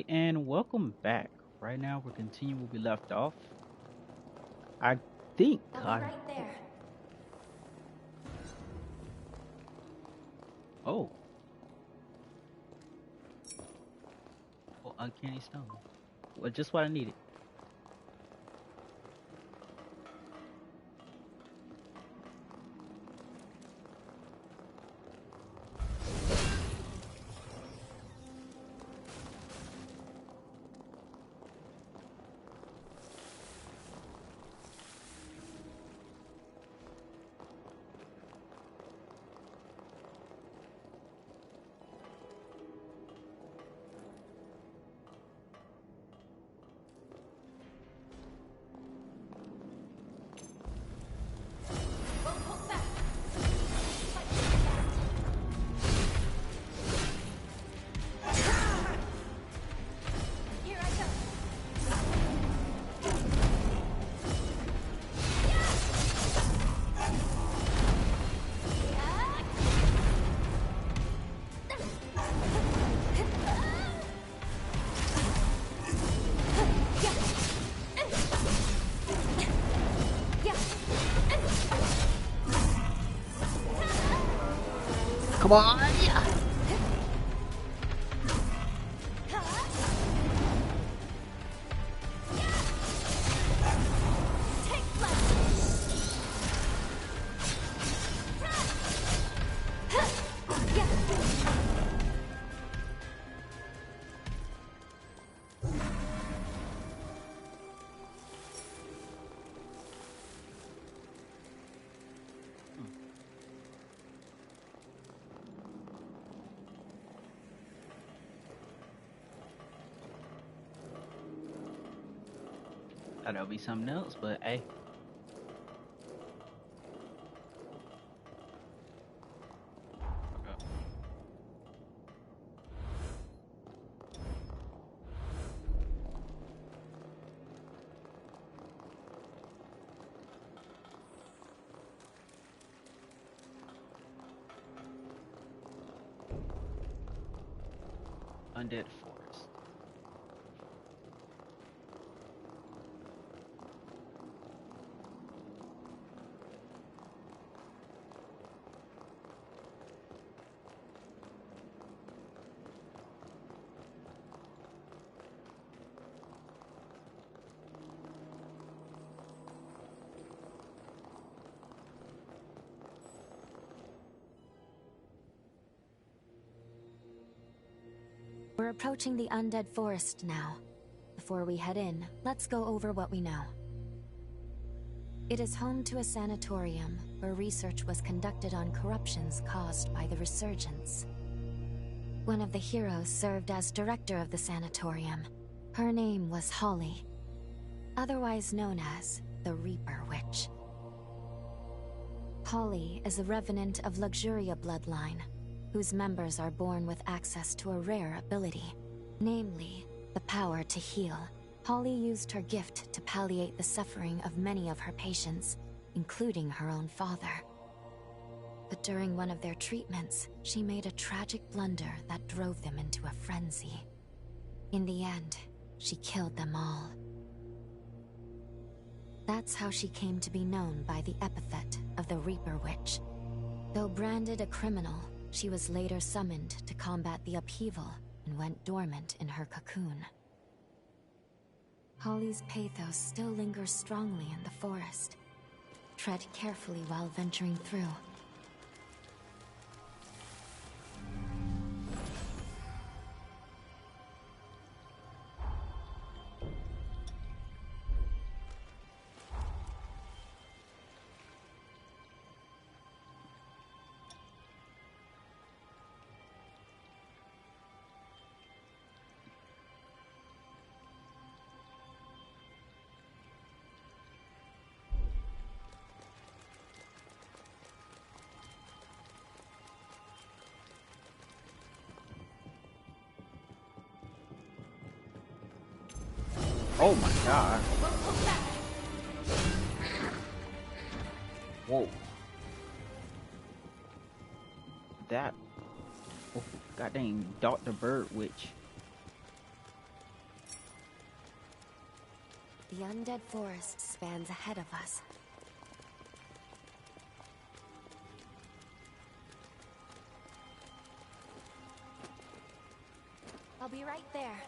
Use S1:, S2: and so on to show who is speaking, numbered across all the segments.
S1: And welcome back. Right now, we're continuing where we left off. I think
S2: I'll be right there.
S1: oh, uncanny stone. Well, just what I needed.
S2: Won't hold back. Here I go.
S1: Come on!
S2: Take flight.
S1: Thought that'll be something else, but hey, undead forest.
S2: We're approaching the undead forest now. Before we head in, let's go over what we know. It is home to a sanatorium where research was conducted on corruptions caused by the resurgence. One of the heroes served as director of the sanatorium. Her name was Holly, otherwise known as the Reaper Witch. Holly is a revenant of Luxuria bloodline, whose members are born with access to a rare ability, namely, the power to heal. Holly used her gift to palliate the suffering of many of her patients, including her own father. But during one of their treatments, she made a tragic blunder that drove them into a frenzy. In the end, she killed them all. That's how she came to be known by the epithet of the Reaper Witch. Though branded a criminal, she was later summoned to combat the upheaval and went dormant in her cocoon. Holly's pathos still lingers strongly in the forest. Tread carefully while venturing through.
S1: Oh my god! Whoa! That, oh, god dang, Dr. Bird Witch.
S2: The undead forest spans ahead of us. I'll be right there.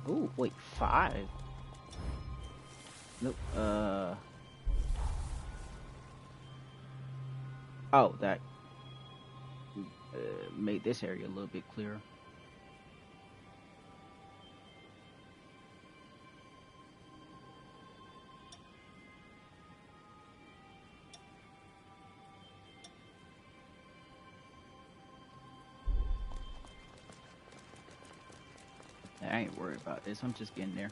S1: Oh, wait, 5? Nope, oh, that made this area a little bit clearer. I ain't worried about this. I'm just getting there.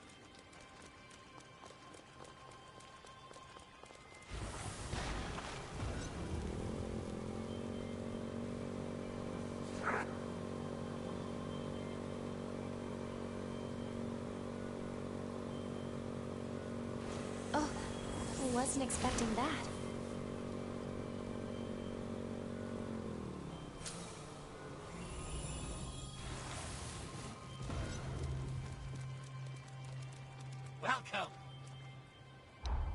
S2: Oh, wasn't expecting that.
S3: Welcome.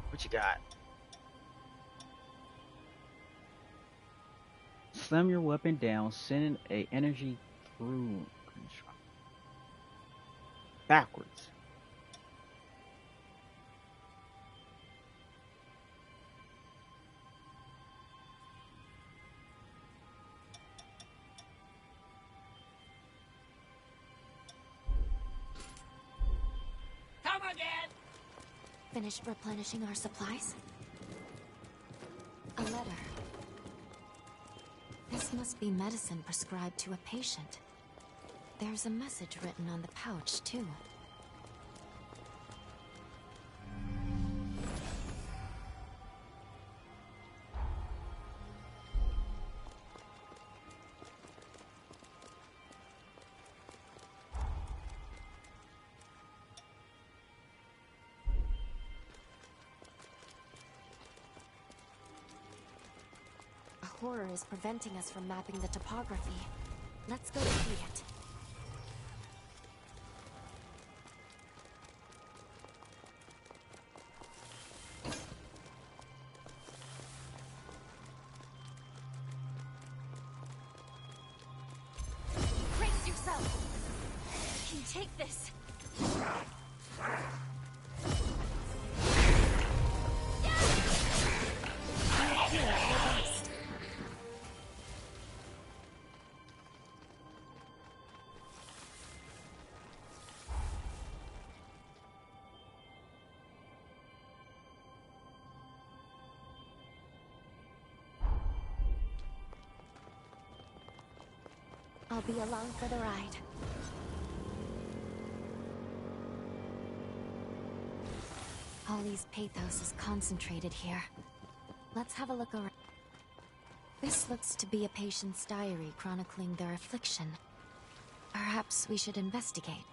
S1: What you got? Slam your weapon down, sending a energy through backwards.
S3: Come again.
S2: Finished replenishing our supplies? A letter. This must be medicine prescribed to a patient. There's a message written on the pouch, too. A horror is preventing us from mapping the topography. Let's go see it. Brace yourself! You can take this! I'll be along for the ride. Holly's pathos is concentrated here. Let's have a look around. This looks to be a patient's diary chronicling their affliction. Perhaps we should investigate.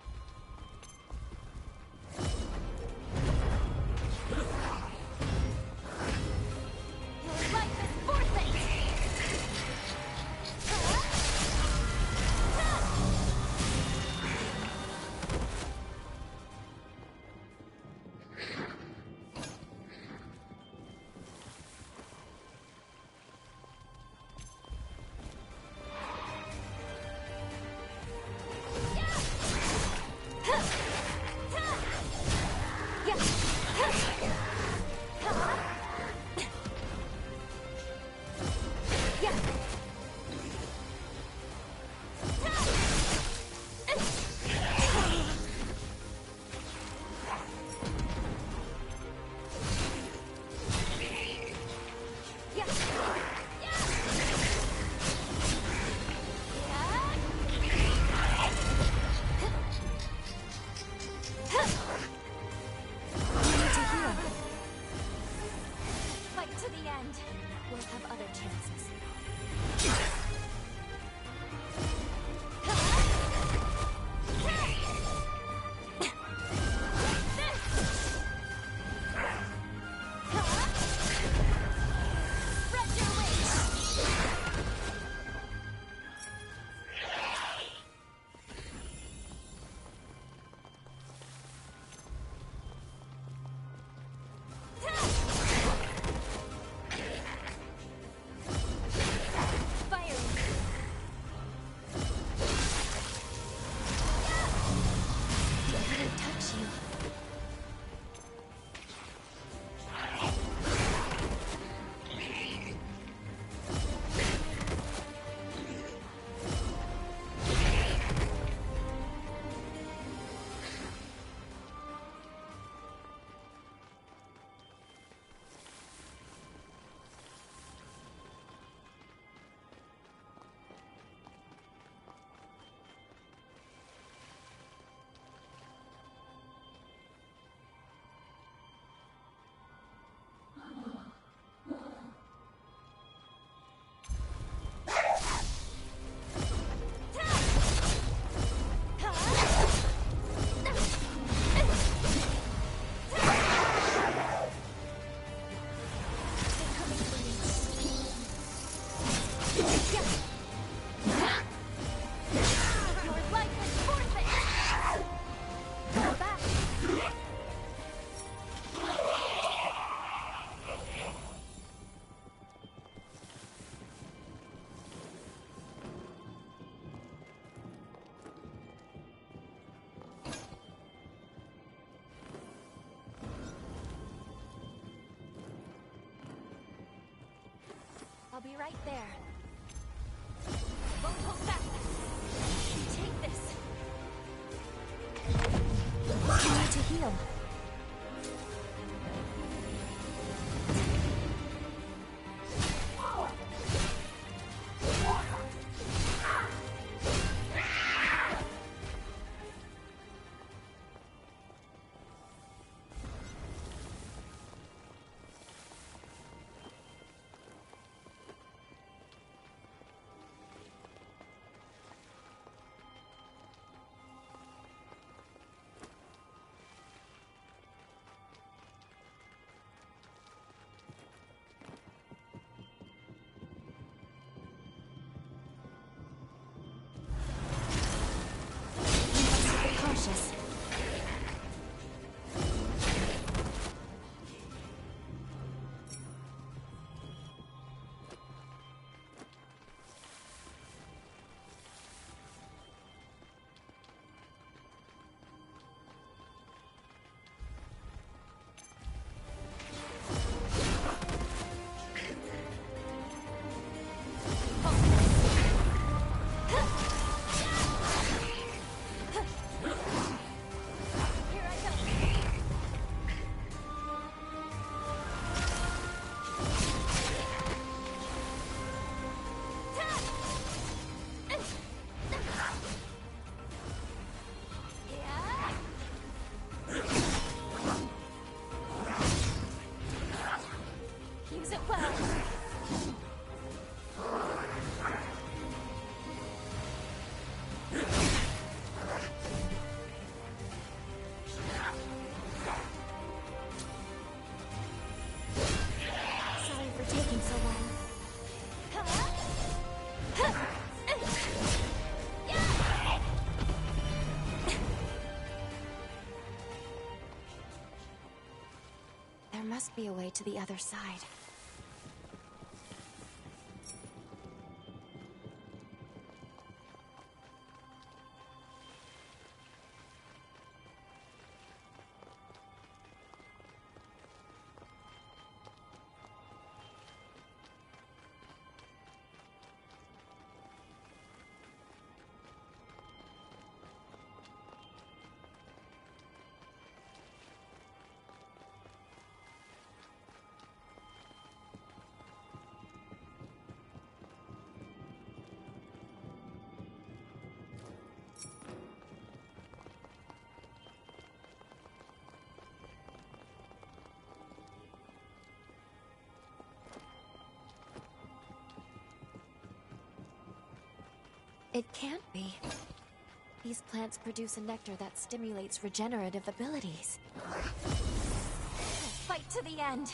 S2: I'll be right there. Won't hold back. Take this. I need to heal. Cautious. Use it well. Sorry for taking so long. There must be a way to the other side. It can't be. These plants produce a nectar that stimulates regenerative abilities. Fight to the end!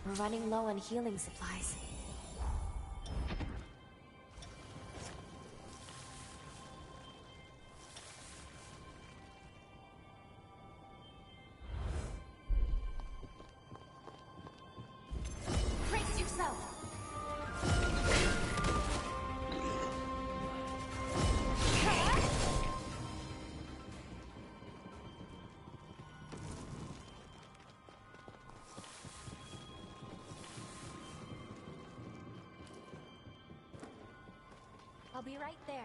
S2: We're running low on healing supplies. Brace yourself! I'll be right there.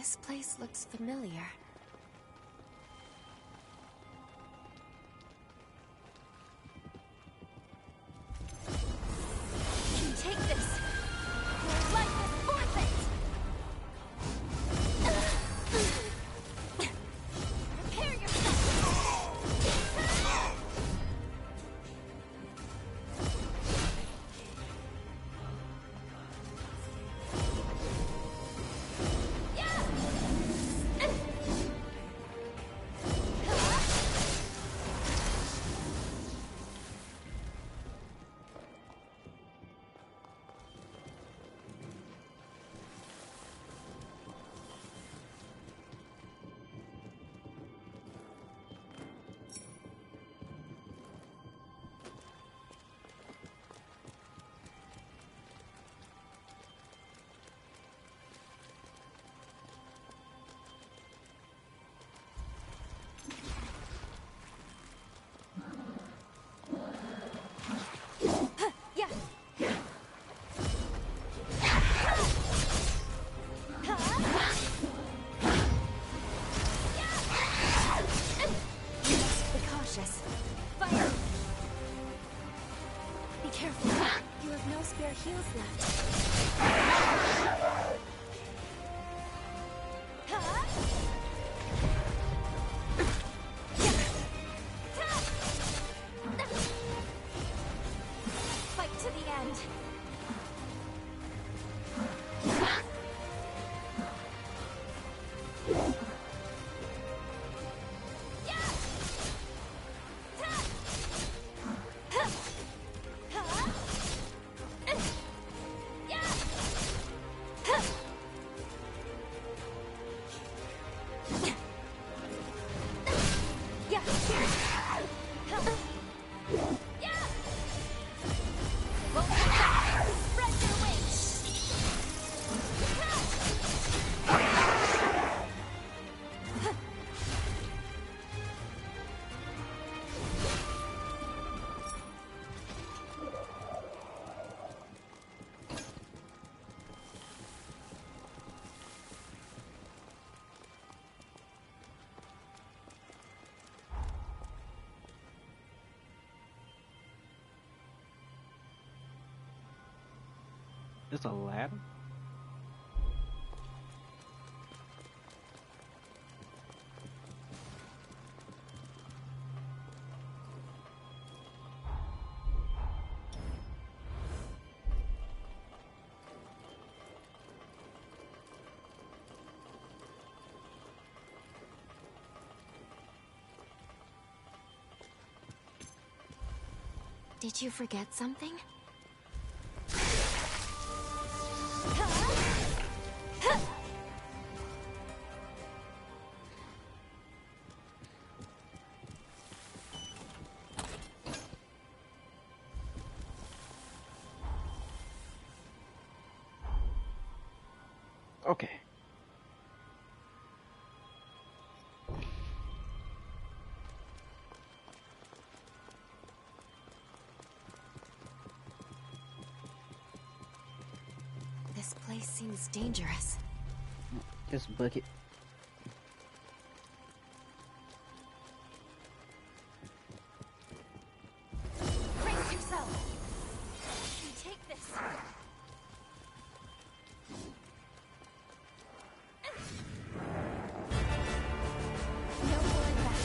S2: This place looks familiar. You take this! Your life is forfeit! Prepare yourself! Fire! Be careful. You have no spare heals left. Fight to the end.
S1: There's a ladder?
S2: Did you forget something?
S1: Okay.
S2: This place seems dangerous.
S1: Just a bucket.
S2: Brace yourself! You take this! No pulling back.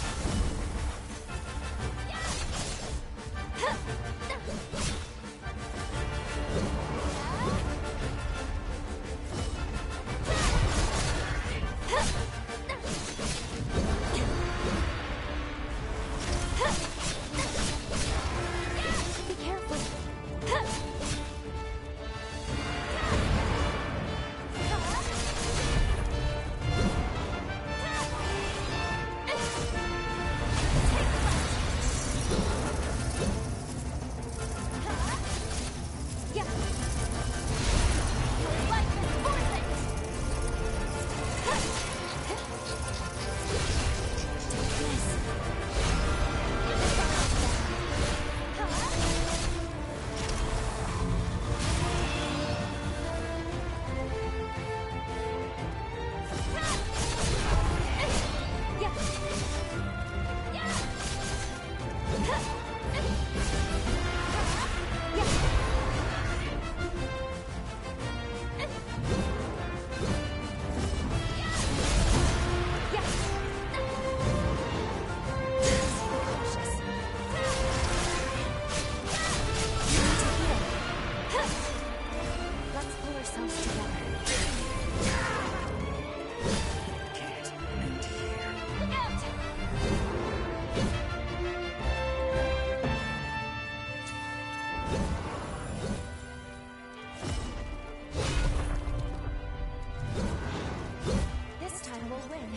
S2: This time we'll win.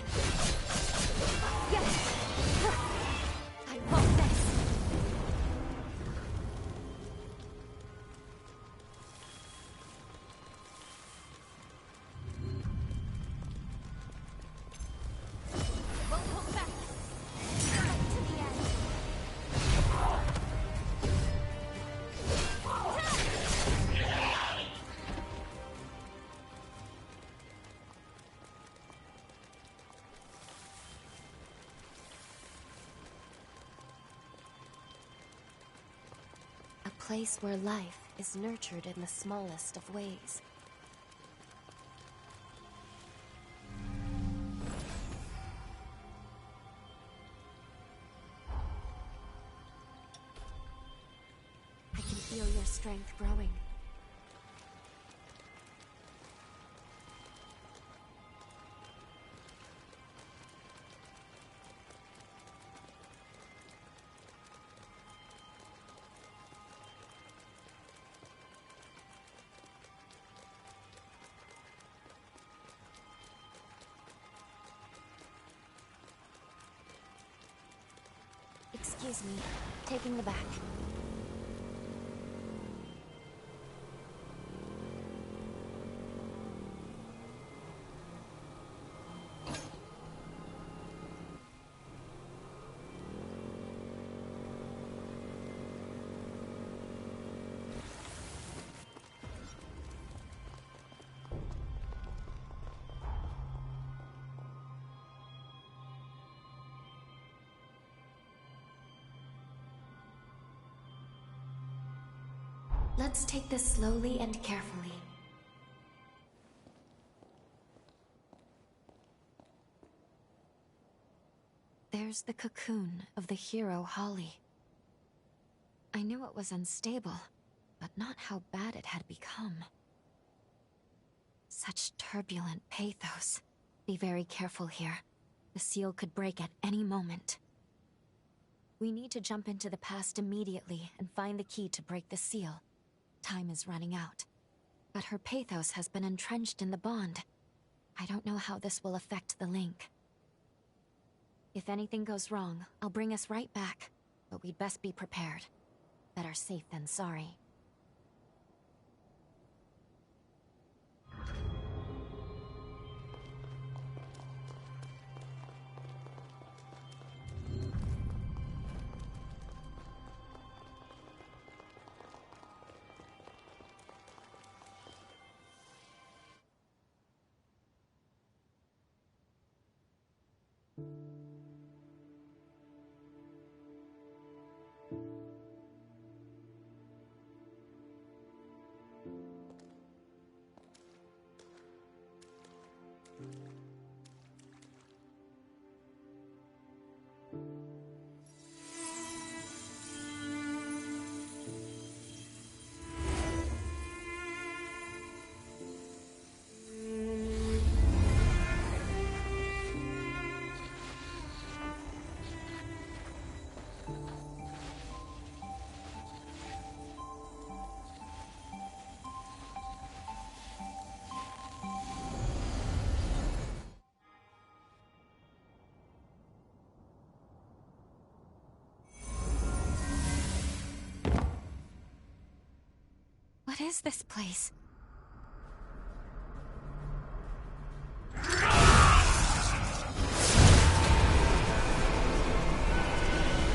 S2: Yes! I want this! Won't hold back. Fight to the end. A place where life is nurtured in the smallest of ways. I can feel your strength growing. Excuse me, taking the back. Let's take this slowly and carefully. There's the cocoon of the hero Holly. I knew it was unstable, but not how bad it had become. Such turbulent pathos. Be very careful here. The seal could break at any moment. We need to jump into the past immediately and find the key to break the seal. Time is running out. But her pathos has been entrenched in the bond. I don't know how this will affect the link. If anything goes wrong, I'll bring us right back. But we'd best be prepared. Better safe than sorry. What is this place?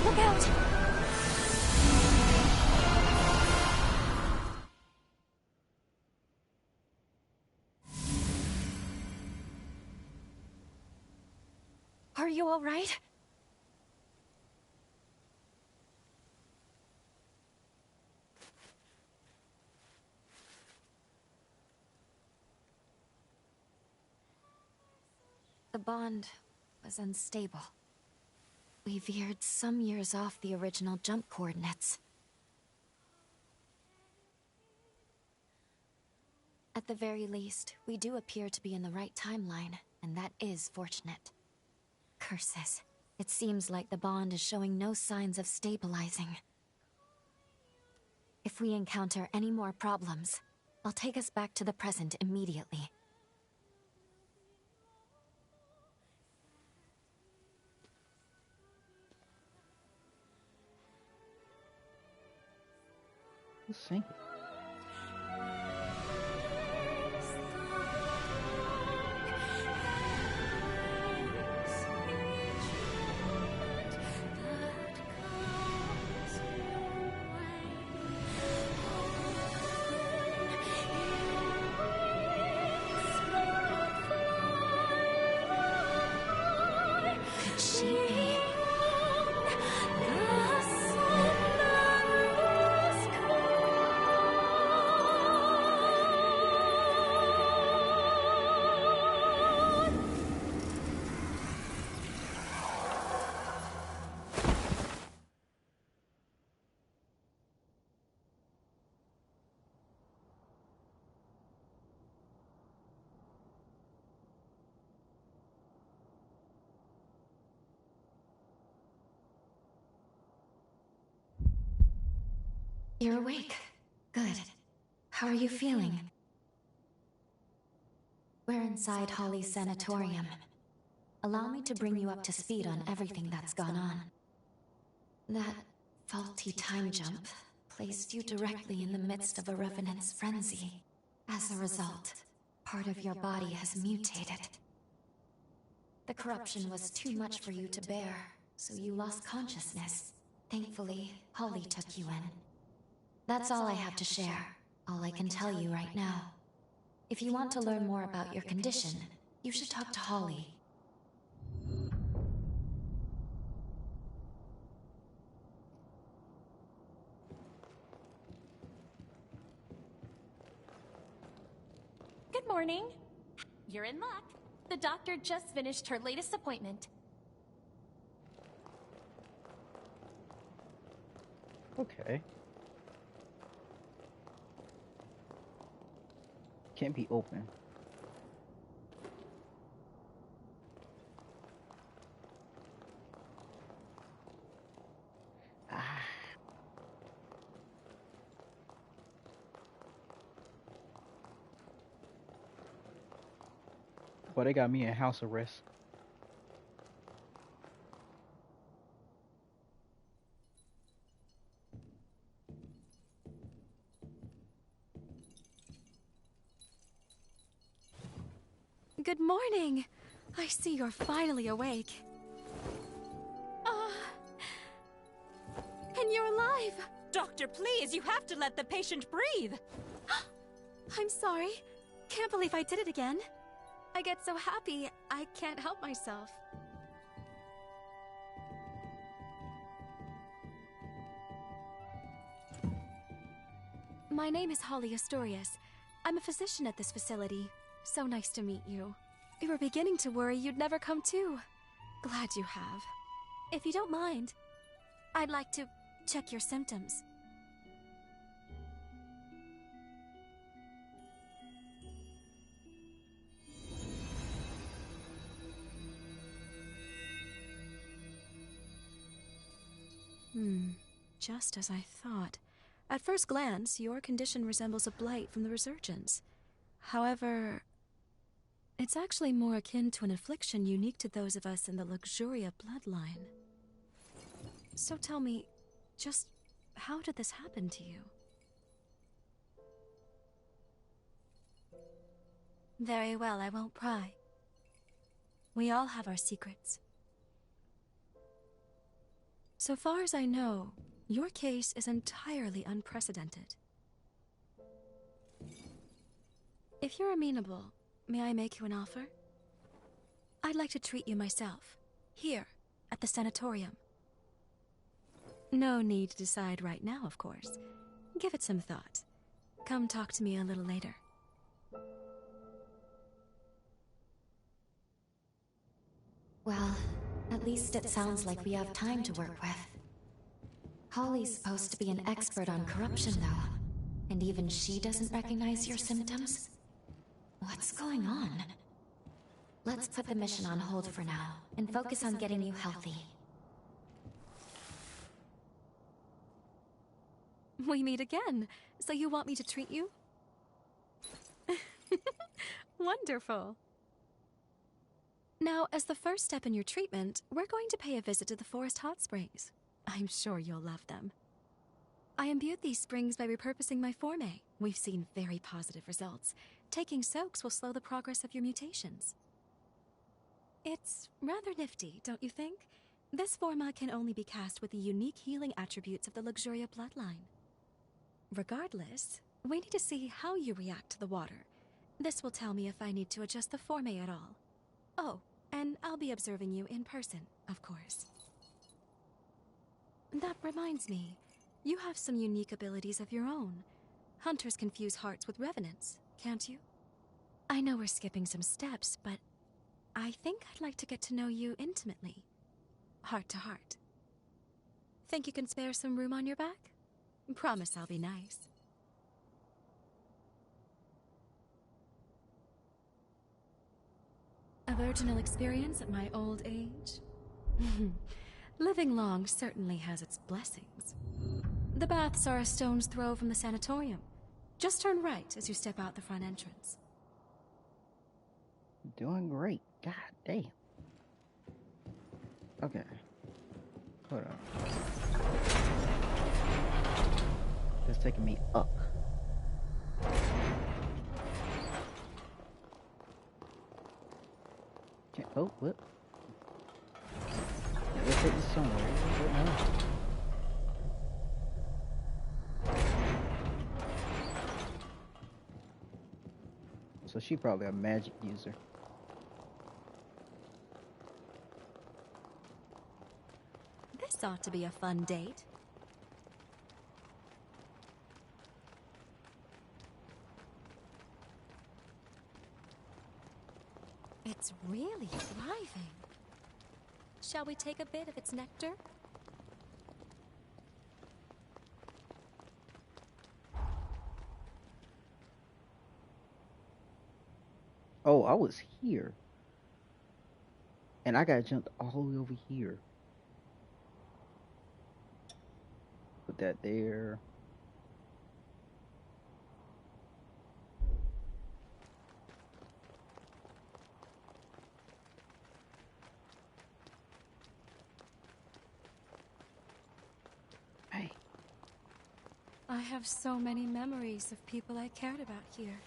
S2: Look out! Are you all right? The bond was unstable. We veered some years off the original jump coordinates. At the very least, we do appear to be in the right timeline, and that is fortunate. Curses. It seems like the bond is showing no signs of stabilizing. If If we encounter any more problems, I'll take us back to the present immediately.
S1: Who's singing?
S2: Could she be? You're awake. Good. How are you feeling? We're inside Holly's sanatorium. Allow me to bring you up to speed on everything that's gone on. That faulty time jump placed you directly in the midst of a revenant's frenzy. As a result, part of your body has mutated. The corruption was too much for you to bear, so you lost consciousness. Thankfully, Holly took you in. That's all I have to share, all I can tell you right now. If you want to learn more about your condition, you should talk to Holly.
S4: Good morning. You're in luck. The doctor just finished her latest appointment.
S1: Okay. Can't be open. Ah. Well, they got me in house arrest.
S4: Good morning. I see you're finally awake. And you're alive.
S5: Doctor, please, you have to let the patient breathe.
S4: I'm sorry. Can't believe I did it again. I get so happy, I can't help myself. My name is Holly Astorius. I'm a physician at this facility. So nice to meet you. We were beginning to worry you'd never come to. Glad you have. If you don't mind, I'd like to check your symptoms. Just as I thought. At first glance, your condition resembles a blight from the resurgence. However, it's actually more akin to an affliction unique to those of us in the Luxuria bloodline. So tell me, just how did this happen to you? Very well, I won't pry. We all have our secrets. So far as I know, your case is entirely unprecedented. If you're amenable, may I make you an offer? I'd like to treat you myself, here, at the sanatorium. No need to decide right now, of course. Give it some thought. Come talk to me a little later.
S2: Well, at least it sounds like we have time to work with. Holly's supposed to be an expert on corruption, though. And even she doesn't recognize your symptoms? What's going on? Let's put the mission on hold for now, and focus on getting you healthy.
S4: We meet again. So you want me to treat you? Wonderful. Now, as the first step in your treatment, we're going to pay a visit to the Forest Hot Springs. I'm sure you'll love them. I imbued these springs by repurposing my forme. We've seen very positive results. Taking soaks will slow the progress of your mutations. It's rather nifty, don't you think? This forma can only be cast with the unique healing attributes of the Luxuria bloodline. Regardless, we need to see how you react to the water. This will tell me if I need to adjust the forme at all. Oh, and I'll be observing you in person, of course. That reminds me, you have some unique abilities of your own. Hunters can fuse hearts with revenants, can't you? I know we're skipping some steps, but I think I'd like to get to know you intimately. Heart to heart. Think you can spare some room on your back? Promise I'll be nice. A virginal experience at my old age? Living long certainly has its blessings. The baths are a stone's throw from the sanatorium. Just turn right as you step out the front entrance.
S1: Doing great. God damn. Okay. Hold on. It's taking me up. Can't, oh, what? Let's hit this somewhere. What now? So she probably a magic user.
S4: This ought to be a fun date. It's really thriving. Shall we take a bit of its nectar?
S1: Oh, I was here. And I got jumped all the way over here. Put that there. Hey.
S4: I have so many memories of people I cared about here.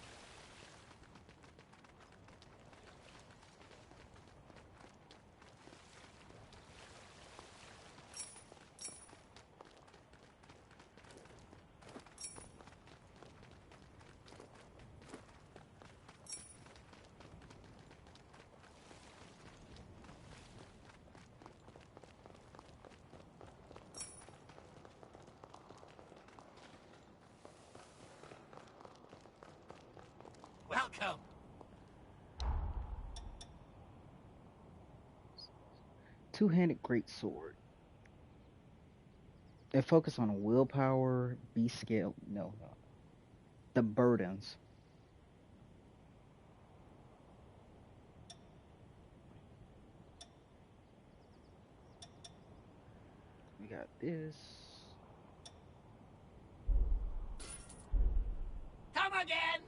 S3: Welcome.
S1: Two-handed greatsword. They focus on willpower, beast scale. No. The burdens. We got this.
S3: Come again.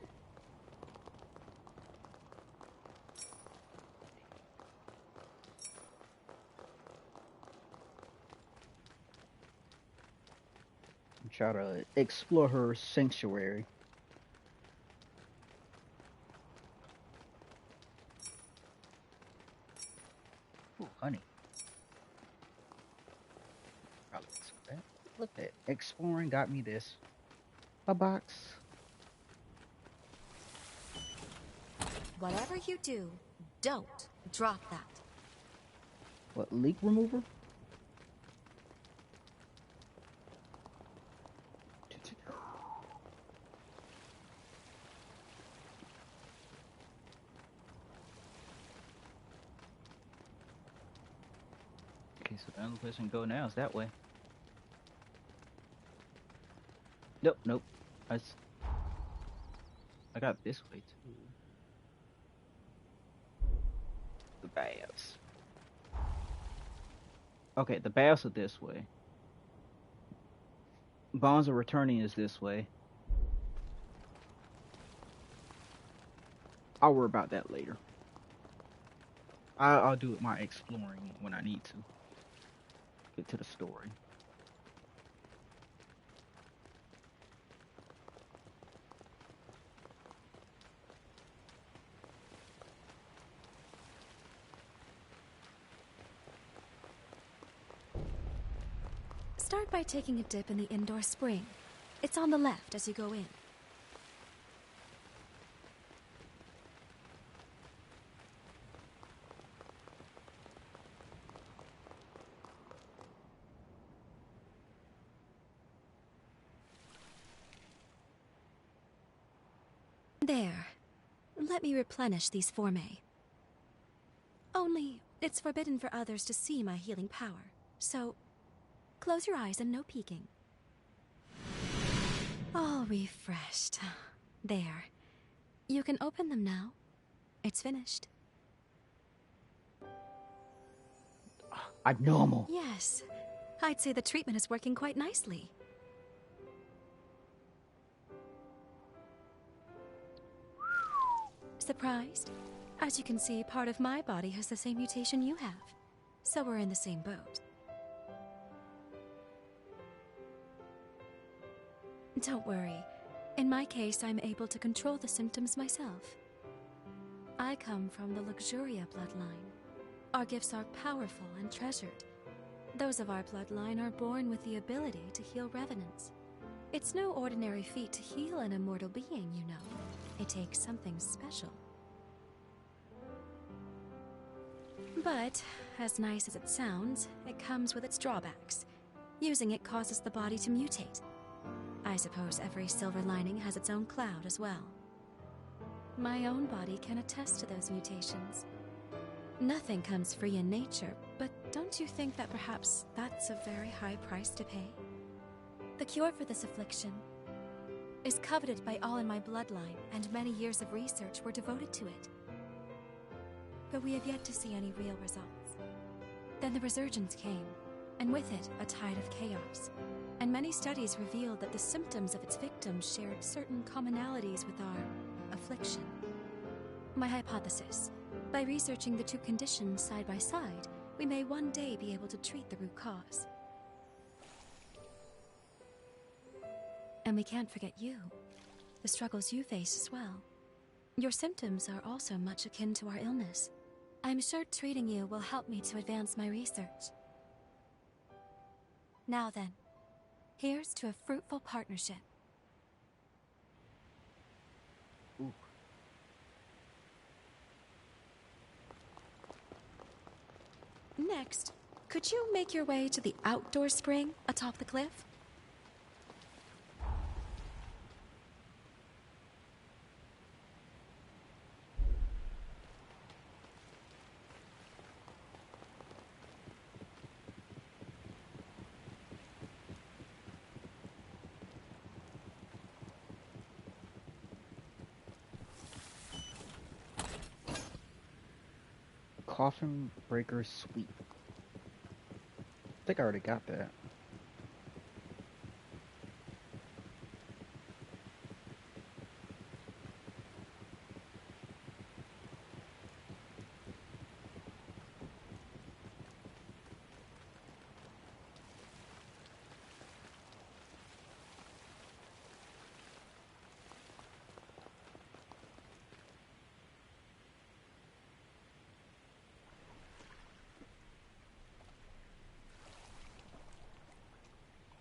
S1: Try to explore her sanctuary. Ooh, honey. Probably that. Look at exploring got me this. A box.
S4: Whatever you do, don't drop that.
S1: What, leak remover? Okay, so the only place I can go now is that way. Nope. I got this way too. The baths. Okay, the baths are this way. Bonds of returning is this way. I'll worry about that later. I'll do my exploring when I need to get to the story.
S4: Start by taking a dip in the indoor spring. It's on the left as you go in. There. Let me replenish these formae. Only, it's forbidden for others to see my healing power, so close your eyes and no peeking. All refreshed. There. You can open them now. It's finished.
S1: Abnormal.
S4: Yes. I'd say the treatment is working quite nicely. Surprised? As you can see, part of my body has the same mutation you have. So we're in the same boat. Don't worry. In my case, I'm able to control the symptoms myself. I come from the Luxuria bloodline. Our gifts are powerful and treasured. Those of our bloodline are born with the ability to heal revenants. It's no ordinary feat to heal an immortal being, you know. It takes something special. But, as nice as it sounds, it comes with its drawbacks. Using it causes the body to mutate. I suppose every silver lining has its own cloud as well. My own body can attest to those mutations. Nothing comes free in nature, but don't you think that perhaps that's a very high price to pay? The cure for this affliction is coveted by all in my bloodline, and many years of research were devoted to it. But we have yet to see any real results. Then the resurgence came, and with it, a tide of chaos. And many studies revealed that the symptoms of its victims shared certain commonalities with our affliction. My hypothesis: by researching the two conditions side by side, we may one day be able to treat the root cause. And we can't forget you, the struggles you face as well. Your symptoms are also much akin to our illness. I'm sure treating you will help me to advance my research. Now then, here's to a fruitful partnership.
S1: Ooh.
S4: Next, could you make your way to the outdoor spring atop the cliff?
S1: Coffin Breaker Sweep. I think I already got that.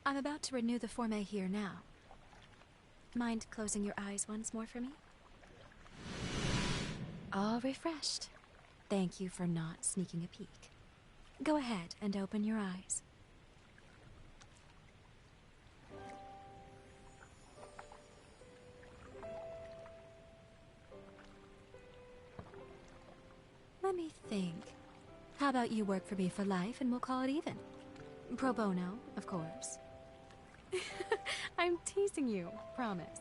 S4: I'm about to renew the formae here now. Mind closing your eyes once more for me? All refreshed. Thank you for not sneaking a peek. Go ahead and open your eyes. Let me think. How about you work for me for life and we'll call it even? Pro bono, of course. I'm teasing you, promise.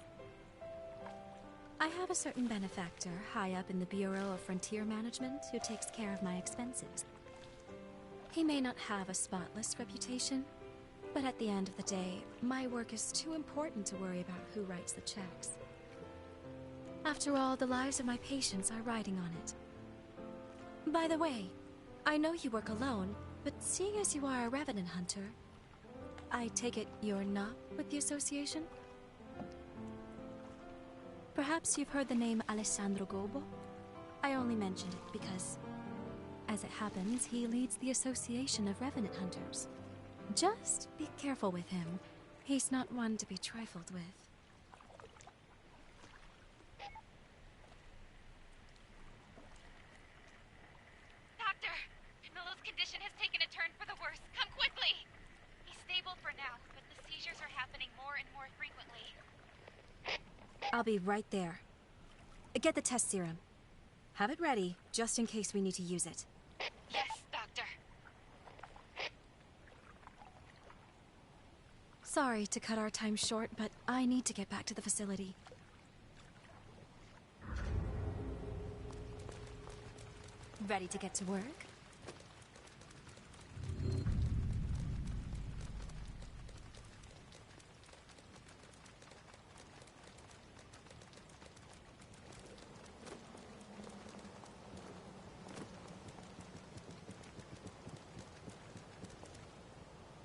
S4: I have a certain benefactor high up in the Bureau of Frontier Management who takes care of my expenses. He may not have a spotless reputation, But at the end of the day, my work is too important to worry about who writes the checks. After all, the lives of my patients are riding on it. By the way, I know you work alone, but seeing as you are a revenant hunter, I take it you're not with the association? Perhaps you've heard the name Alessandro Gobo? I only mentioned it because, as it happens, he leads the Association of Revenant Hunters. Just be careful with him. He's not one to be trifled with.
S6: Doctor! Camillo's condition has taken a turn for the worse. Come quickly! He's stable for now, but the seizures are happening more and more frequently.
S4: I'll be right there. Get the test serum. Have it ready, just in case we need to use it.
S6: Yes, Doctor.
S4: Sorry to cut our time short, but I need to get back to the facility. Ready to get to work?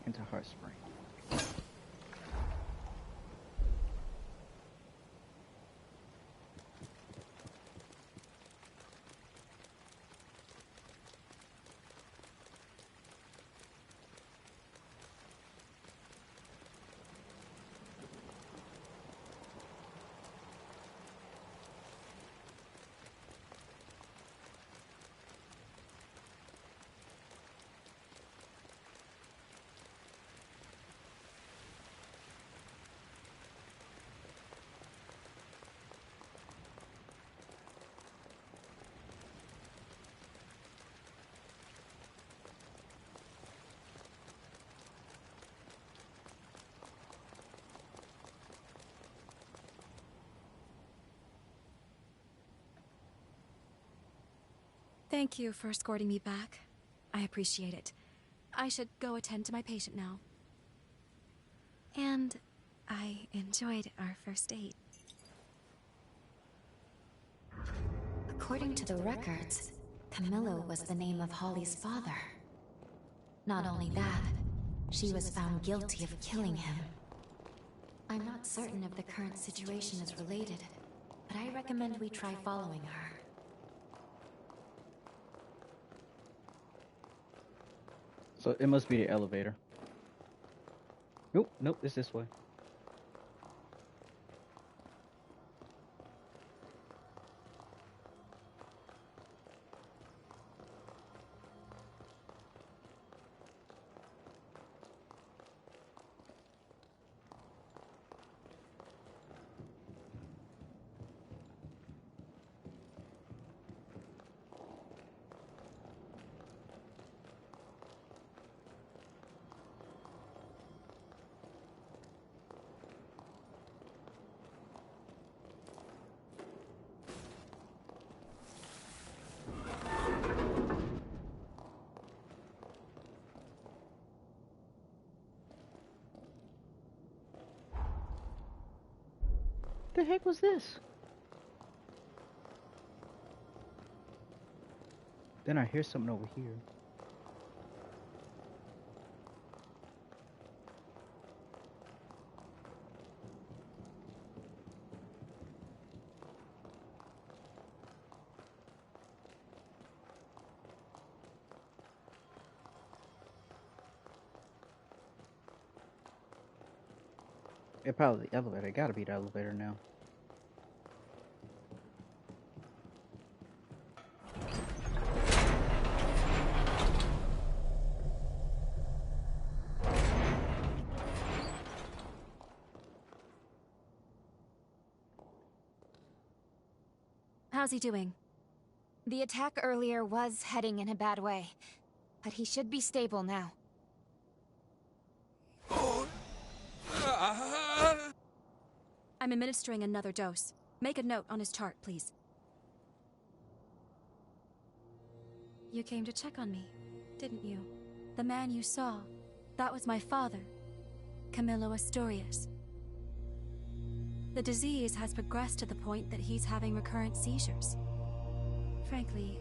S1: Into Heartspring.
S4: Thank you for escorting me back. I appreciate it. I should go attend to my patient now. And I enjoyed our first date.
S2: According to the records, Camillo was the name of Holly's father. Not only that, she was found guilty of killing him. I'm not certain if the current situation is related, but I recommend we try following her.
S1: So it must be the elevator. Nope, nope, it's this way. The heck was this? Then I hear something over here. It probably the elevator. It gotta be the elevator now.
S4: How's he doing?
S6: The attack earlier was heading in a bad way, but he should be stable now.
S4: I'm administering another dose. Make a note on his chart, please. You came to check on me, didn't you? The man you saw, that was my father, Camilo Astorius. The disease has progressed to the point that he's having recurrent seizures. Frankly,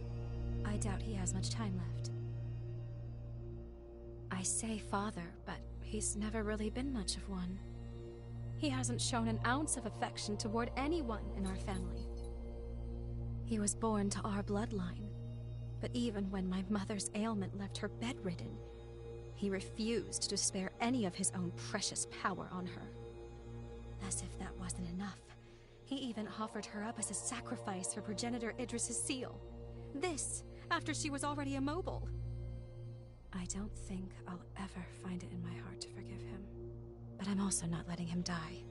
S4: I doubt he has much time left. I say father, but he's never really been much of one. He hasn't shown an ounce of affection toward anyone in our family. He was born to our bloodline, but even when my mother's ailment left her bedridden, he refused to spare any of his own precious power on her. As if that wasn't enough, he even offered her up as a sacrifice for progenitor Idris's seal. This, after she was already immobile. I don't think I'll ever find it in my heart to forgive him. But I'm also not letting him die.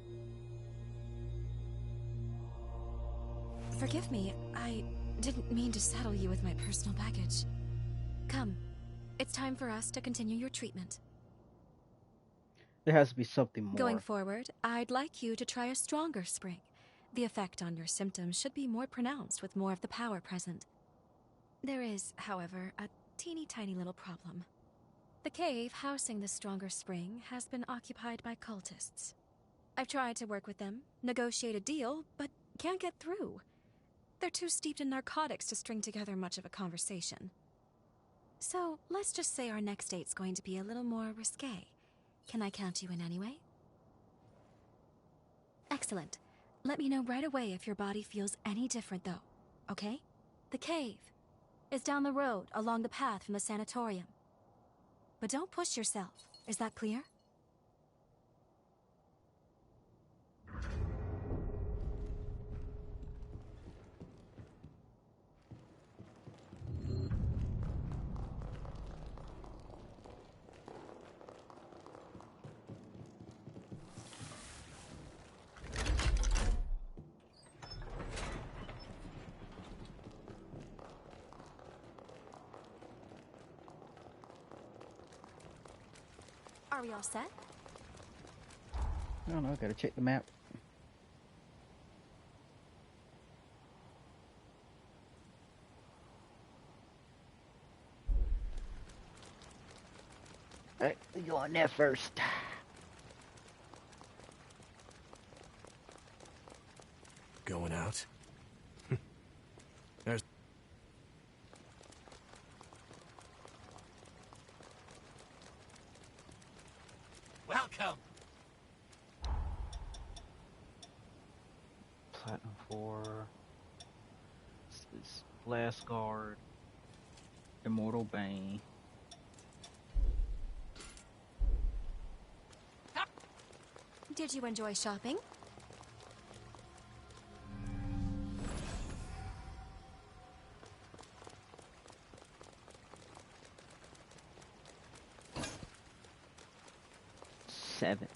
S4: Forgive me, I didn't mean to saddle you with my personal baggage. Come, it's time for us to continue your treatment.
S1: There has to be something more.
S4: Going forward, I'd like you to try a stronger spring. The effect on your symptoms should be more pronounced with more of the power present. There is, however, a teeny tiny little problem. The cave housing the stronger spring has been occupied by cultists. I've tried to work with them, negotiate a deal, but can't get through. They're too steeped in narcotics to string together much of a conversation. So, let's just say our next date's going to be a little more risque. Can I count you in anyway? Excellent. Let me know right away if your body feels any different, though. Okay? The cave is down the road along the path from the sanatorium. But don't push yourself. Is that clear? Are we all set?
S1: I don't know, I gotta check the map. Alright, we go on there first.
S7: Going out? There's...
S3: Welcome.
S1: Platinum 4. This is Blast Guard. Immortal Bane.
S4: Did you enjoy shopping?
S1: Seven.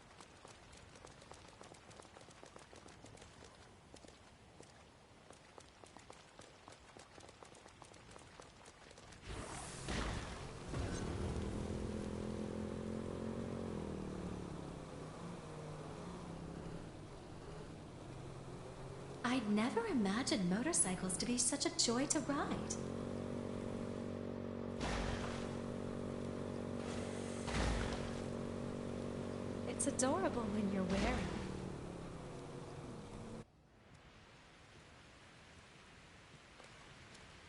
S4: I'd never imagined motorcycles to be such a joy to ride. It's adorable when you're wearing.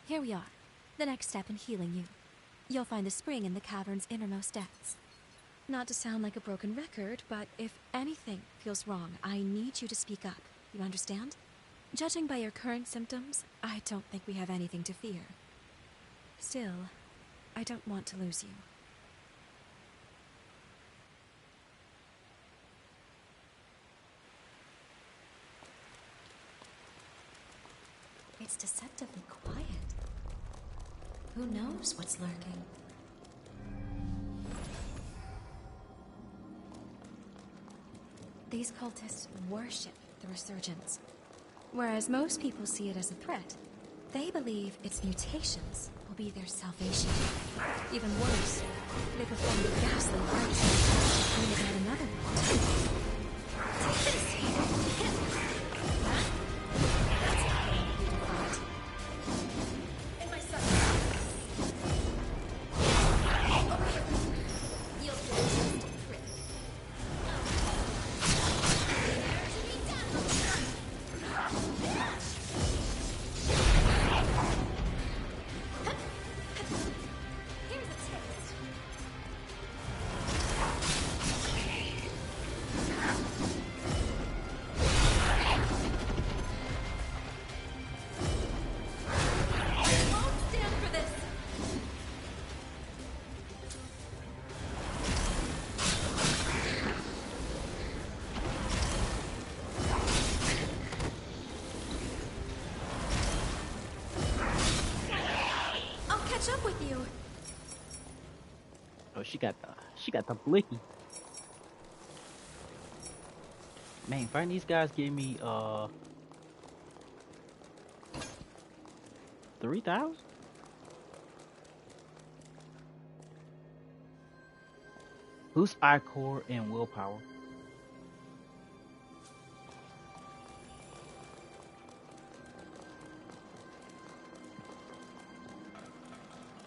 S4: Here we are. The next step in healing you. You'll find the spring in the cavern's innermost depths. Not to sound like a broken record, but if anything feels wrong, I need you to speak up. You understand? Judging by your current symptoms, I don't think we have anything to fear. Still, I don't want to lose you. It's deceptively quiet. Who knows what's lurking? These cultists worship the resurgence. Whereas most people see it as a threat, they believe its mutations will be their salvation. Even worse, they perform the ghastly rites and bring about another one. Take this here. That's how you defy it. And my son. Over here. You'll get just a trick. catch up with you.
S1: Oh, she got the blicky. Man, fighting these guys give me 3,000. Boost I-Core and willpower.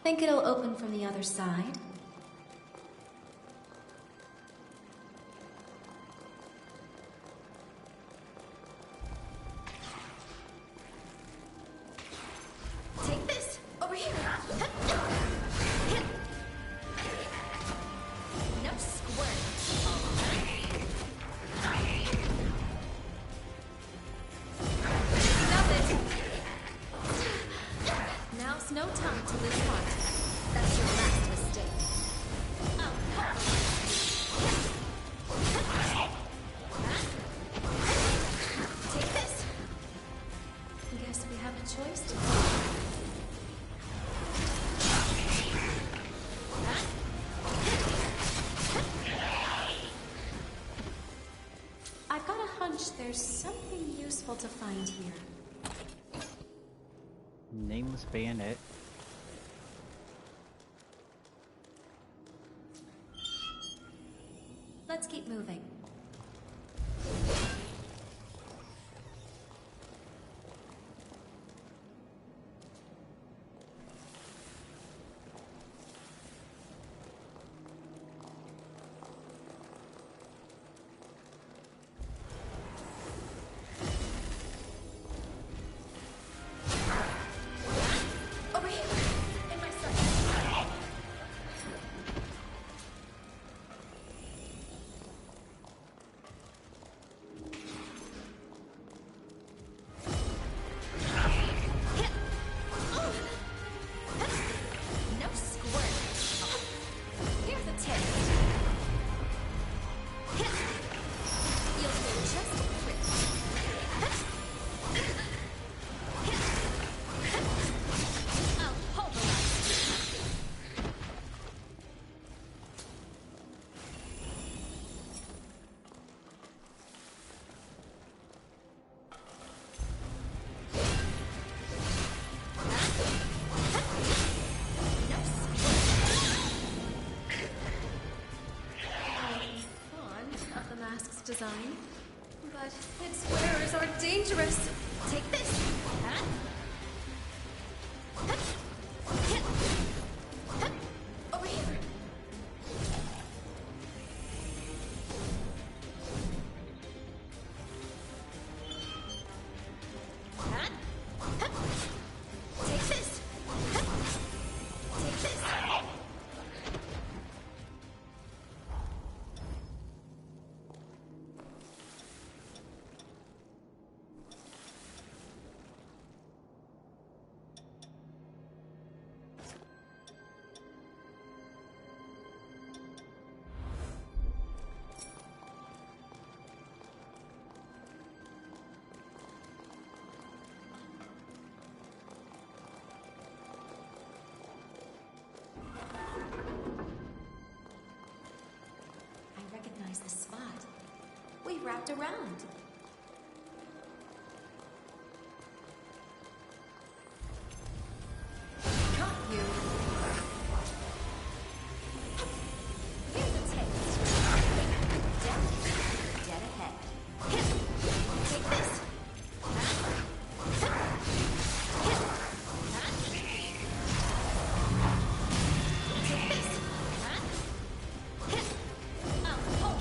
S4: Think it'll open from the other side? Take this! Over here! No squirt! Stop it! Now's no time to lose heart. That's your last mistake. Take this! Guess we have a choice to make. I've got a hunch there's something useful to find here.
S1: Nameless bayonet.
S4: Let's keep moving. Over here! In my sight! No squirt! Here's a taste! You'll feel just a prick. I'll pulverize you. No squirt! I'm fond of the mask's design, but its wearers are dangerous. Take this! Over here! Take this! Take this! I recognize the spot. We've wrapped around. Got you. Here's a taste. Dead ahead. Take this. Take this. I'll hold.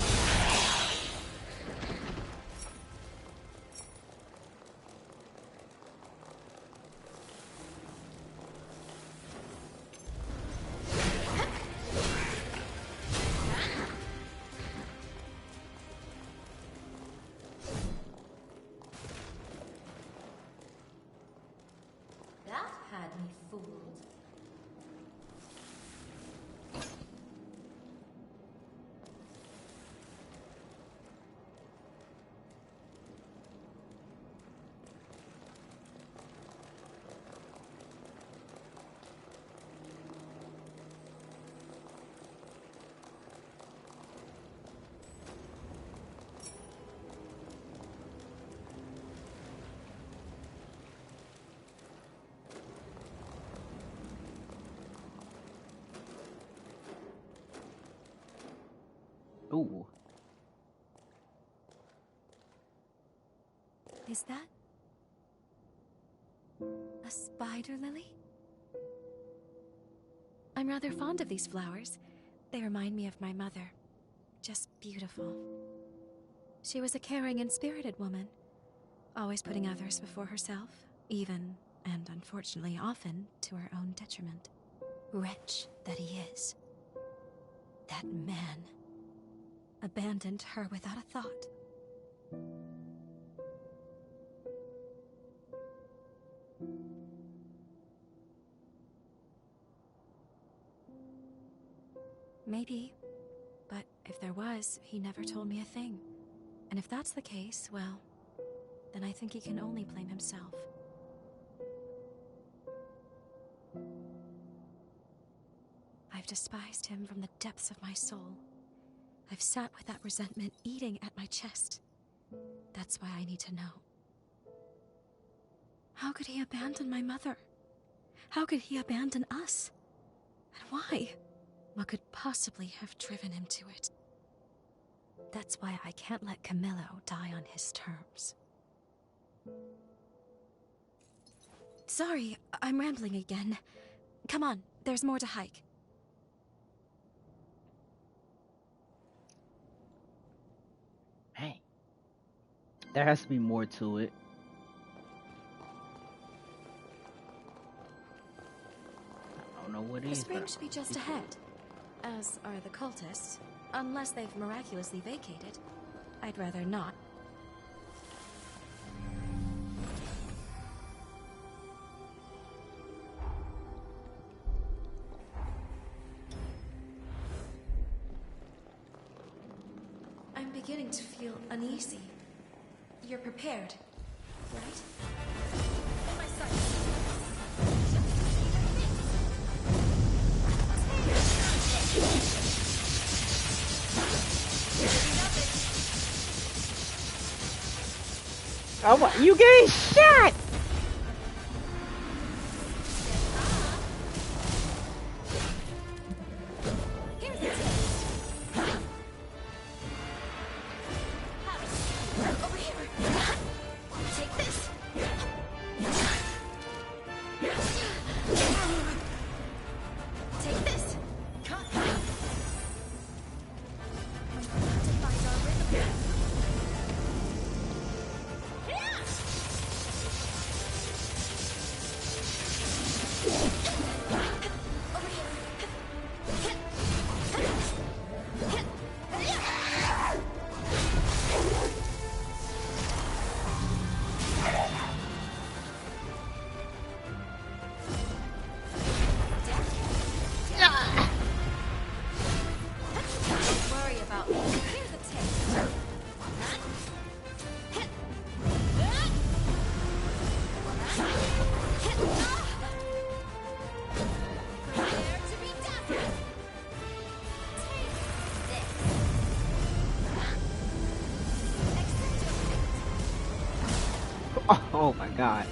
S1: Ooh.
S4: Is that a spider lily? I'm rather fond of these flowers. They remind me of my mother. Just beautiful. She was a caring and spirited woman, always putting others before herself, even, and unfortunately often, to her own detriment. Wretch that he is. That man abandoned her without a thought. Maybe. But if there was, he never told me a thing. And if that's the case, well, then I think he can only blame himself. I've despised him from the depths of my soul. I've sat with that resentment eating at my chest. That's why I need to know. How could he abandon my mother? How could he abandon us? And why? What could possibly have driven him to it? That's why I can't let Camillo die on his terms. Sorry, I'm rambling again. Come on, there's more to hike.
S1: Hey. There has to be more to it. I don't know what it
S4: The
S1: is.
S4: spring should be just ahead, as are the cultists, unless they've miraculously vacated. I'd rather not. I'm beginning to feel uneasy. You're prepared, right? In my sights.
S1: Oh my, you getting shot! Oh my god.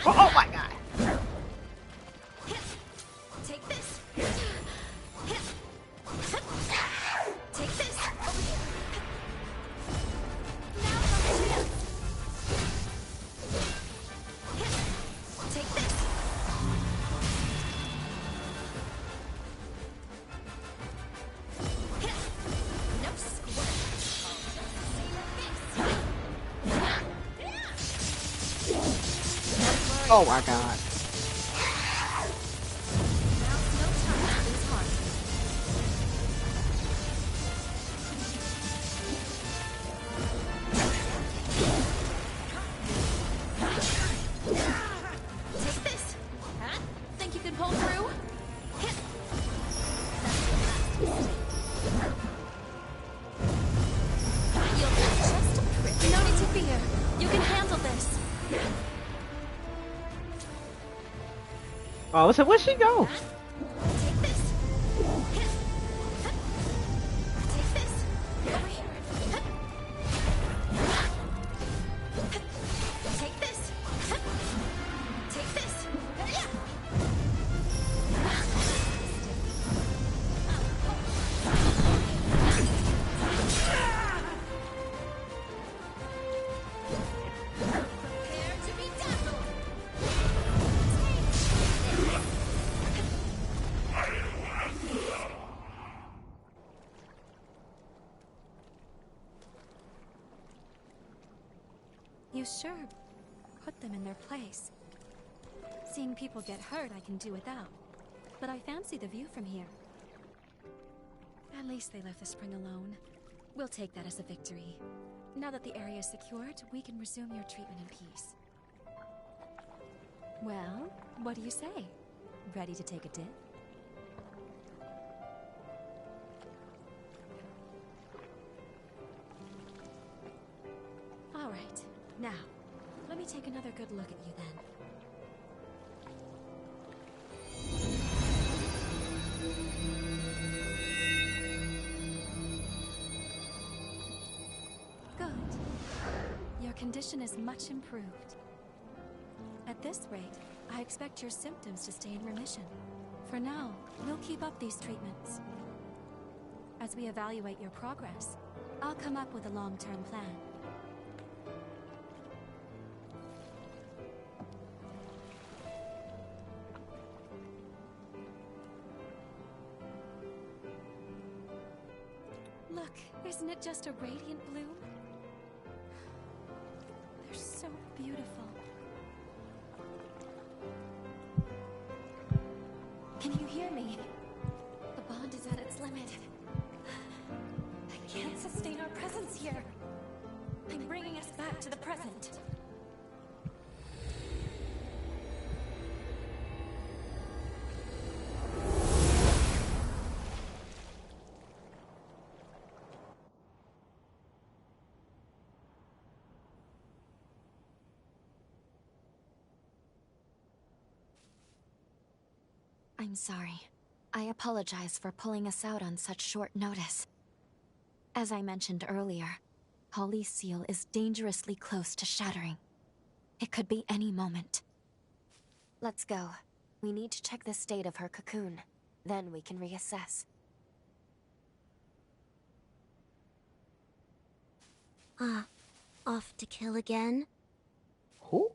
S1: Oh my god.
S4: Take this. Take this. Over here. Now take this. No squirt.
S1: Oh my god.
S4: Now's no time to lose heart. Take this. Huh? Think you can pull through? You'll just a prick. No need to fear. You can handle this.
S1: Oh, so where'd she go?
S4: Take this. Take this. Over here. sure put them in their place. Seeing people get hurt I can do without, but I fancy the view from here. At least they left the spring alone. We'll take that as a victory. Now that the area is secured, we can resume your treatment in peace. Well, what do you say? Ready to take a dip? All right. Now, let me take another good look at you then. Good. Your condition is much improved. At this rate, I expect your symptoms to stay in remission. For now, we'll keep up these treatments. As we evaluate your progress, I'll come up with a long-term plan. Look, isn't it just a radiant bloom? They're so beautiful. Can you hear me? The bond is at its limit. I can't sustain our presence here. I'm bringing us back to the present.
S2: I'm sorry. I apologize for pulling us out on such short notice. As I mentioned earlier, Holly's seal is dangerously close to shattering. It could be any moment. Let's go. We need to check the state of her cocoon. Then we can reassess.
S8: Off to kill again?
S1: Who?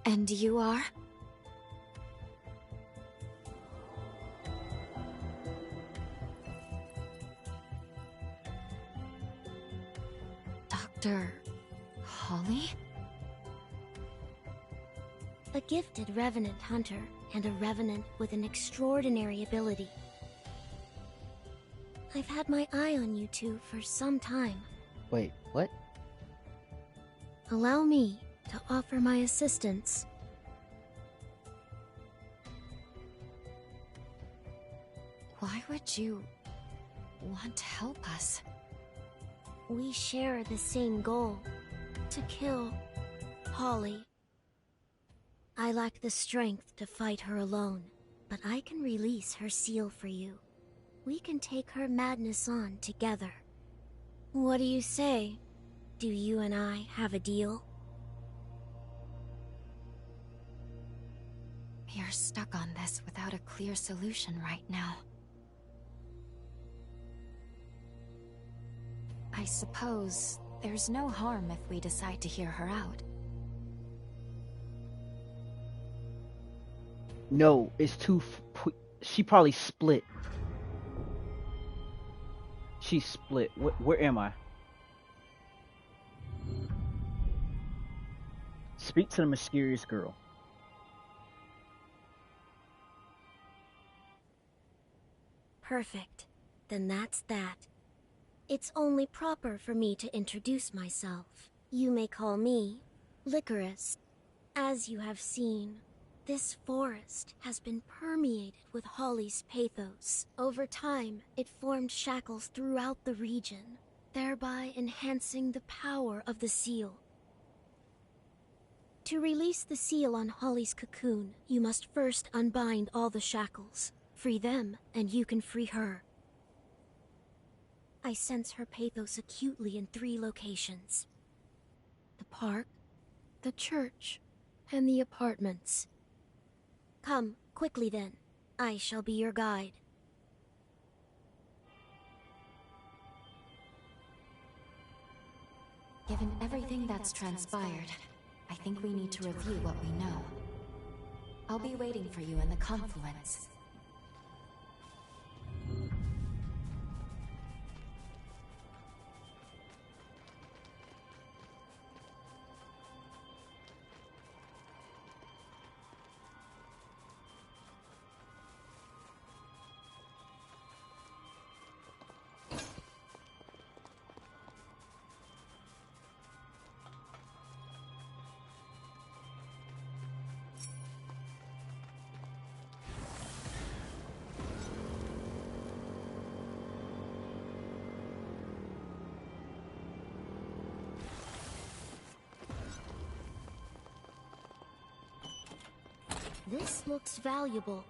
S2: And you are? Dr. Holly?
S8: A gifted Revenant hunter, and a Revenant with an extraordinary ability. I've had my eye on you two for some time.
S1: Wait, what?
S8: Allow me to offer my assistance.
S2: Why would you want to help us?
S8: We share the same goal, to kill Holly. I lack the strength to fight her alone, but I can release her seal for you. We can take her madness on together. What do you say? Do you and I have a deal?
S2: You're stuck on this without a clear solution right now. I suppose there's no harm if we decide to hear her out.
S1: No, it's too. She probably split. She split. Where am I? Speak to the mysterious girl.
S8: Perfect. Then that's that. It's only proper for me to introduce myself. You may call me Licorice. As you have seen, this forest has been permeated with Holly's pathos. Over time, it formed shackles throughout the region, thereby enhancing the power of the seal. To release the seal on Holly's cocoon, you must first unbind all the shackles. Free them, and you can free her. I sense her pathos acutely in 3 locations: the park, the church, and the apartments. Come, quickly then. I shall be your guide.
S2: Given everything that's transpired, I think we need to review what we know. I'll be waiting for you in the confluence.
S8: This looks valuable.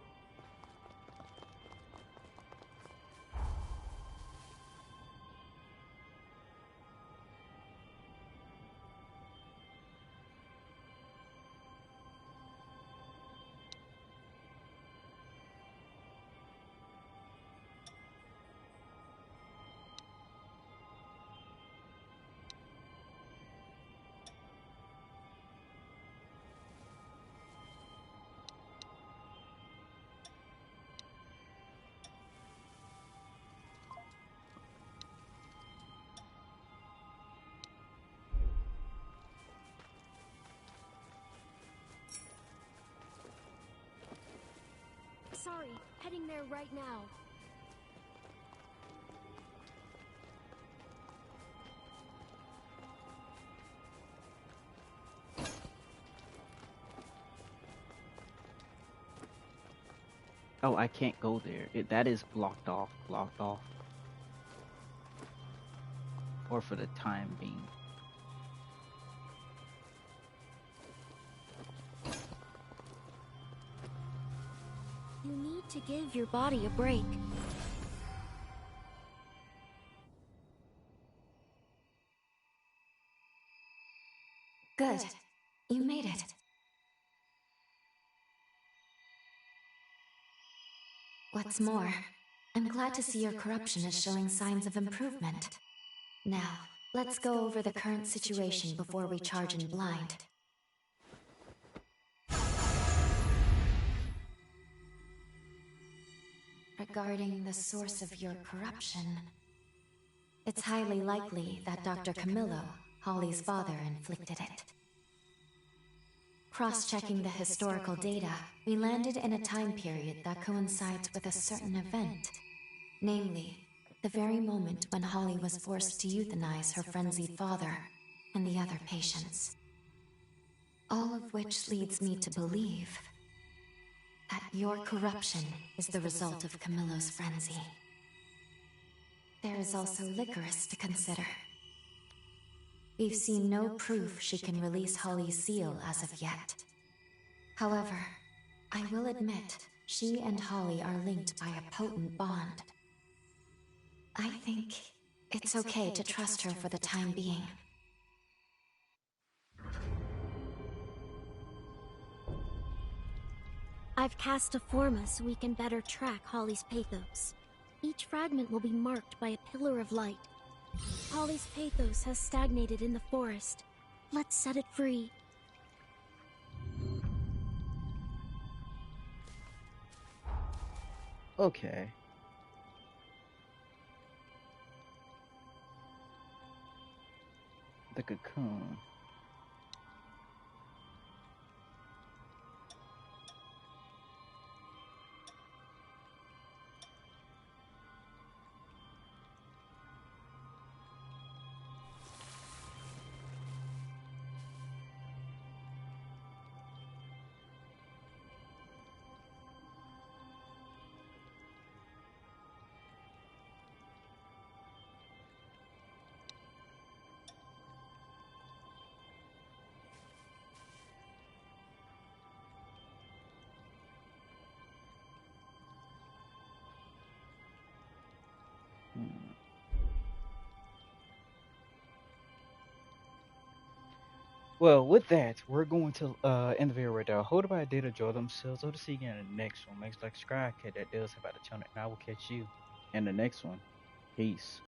S8: Sorry, heading there right now.
S1: Oh, I can't go there. That is blocked off. Or for the time being.
S8: You need to give your body a break.
S2: Good. You made it. What's more, I'm glad to see your corruption is showing signs of improvement. Now, let's go over the current situation before we charge in blind. Regarding the source of your corruption, it's highly likely that Dr. Camillo, Holly's father, inflicted it. Cross-checking the historical data, we landed in a time period that coincides with a certain event. Namely, the very moment when Holly was forced to euthanize her frenzied father and the other patients. All of which leads me to believe that your corruption is the result of Camillo's frenzy. There is also Licorice to consider. We've seen no proof she can release Holly's seal as of yet. However, I will admit, she and Holly are linked by a potent bond. I think it's okay to trust her for the time being.
S8: I've cast a forma so we can better track Holly's pathos. Each fragment will be marked by a pillar of light. Holly's pathos has stagnated in the forest. Let's set it free.
S1: Okay. The cocoon. Well, with that, we're going to end the video right there. I hope everybody did enjoy themselves. Hope to see you again in the next one. Make sure to like, subscribe, that does have out a channel, and I will catch you in the next one. Peace.